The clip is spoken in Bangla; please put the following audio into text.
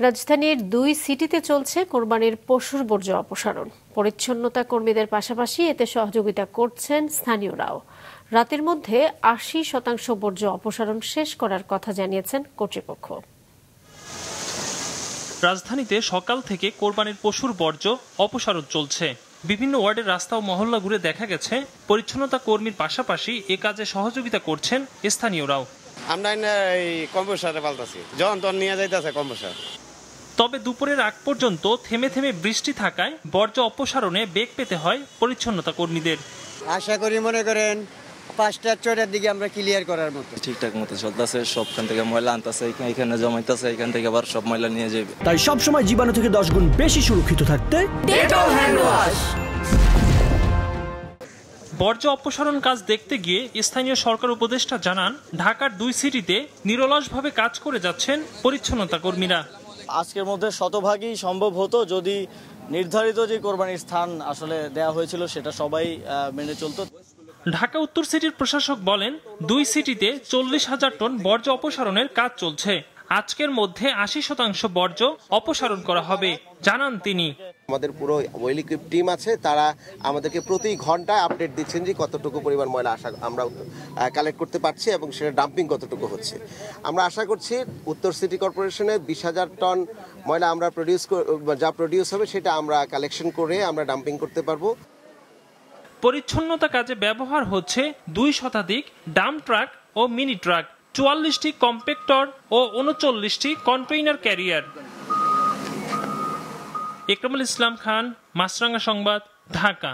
রাজধানীর ২ সিটিতে চলছে কোরবানির পশুর বর্জ্য অপসারণ। পরিচ্ছন্নতা কর্মীদের পাশাপাশি এতে সহযোগিতা করছেন স্থানীয়রাও। রাতের মধ্যে ৮০% বর্জ্য অপসারণ শেষ করার কথা জানিয়েছেন কর্তৃপক্ষ। রাজধানীতে সকাল থেকে কোরবানির পশুর বর্জ্য অপসারণ চলছে। বিভিন্ন ওয়ার্ডের রাস্তা ও মহল্লা ঘুরে দেখা গেছে পরিচ্ছন্নতা কর্মীর পাশাপাশি এ কাজে সহযোগিতা করছেন স্থানীয়রাও। আমরা এই কম্পোস্টারে পাল্টাছি, যখন তখন নিয়ে যাইতেছে কম্পোস্টার। তবে দুপুরের আগ পর্যন্ত থেমে থেমে বৃষ্টি থাকায় বর্জ্য অপসারণে বেগ পেতে হয় পরিচ্ছন্নতা কর্মীদের। আশা করি মনে করেন ৫টা-৬টার দিকে আমরা ক্লিয়ার করার মতো ঠিকঠাক মতো চলতেছে। সবখান থেকে ময়লা আনতেছে, এখানে জমাইতেছে, এখান থেকে আবার সব ময়লা নিয়ে যাবে। তাই সবসময় জীবাণু থেকে 10 গুণ বেশি সুরক্ষিত থাকতে ডেটল হ্যান্ড ওয়াশ। বর্জ্য অপসারণ কাজ দেখতে গিয়ে স্থানীয় সরকার উপদেষ্টা জানান, ঢাকার ২ সিটিতে নিরলসভাবে কাজ করে যাচ্ছেন পরিচ্ছন্নতা কর্মীরা। আজকের মধ্যে শতভাগই সম্ভব হতো যদি নির্ধারিত যে কোরবানির স্থান আসলে দেওয়া হয়েছিল সেটা সবাই মেনে চলতো। ঢাকা উত্তর সিটির প্রশাসক বলেন, ২ সিটিতে ৪০,০০০ টন বর্জ্য অপসারণের কাজ চলছে। আজকের মধ্যে ৮০% বর্জ্য অপসারণ করা হবে জানান তিনি। আমাদের পুরো ওয়েল ইকুইপ টিম আছে, তারা আমাদেরকে প্রতি ঘন্টায় আপডেট দিচ্ছেন যে কতটুকু পরিমাণ ময়লা আমরা কালেক্ট করতে পারছি এবং সেটা ডাম্পিং কতটুকু হচ্ছে। আমরা আশা করছি উত্তর সিটি কর্পোরেশনে ২০,০০০ টন ময়লা আমরা প্রডিউস হবে সেটা আমরা কালেকশন করে আমরা ডাম্পিং করতে পারবো। পরিচ্ছন্নতা কাজে ব্যবহার হচ্ছে ২ শতাধিক ডাম্প ট্রাক ও মিনি ট্রাক, ৪৪টি কম্প্যাক্টর ও ৩৯টি কন্টেইনার ক্যারিয়ার। ইকরামুল ইসলাম খান, মাছরাঙা সংবাদ, ঢাকা।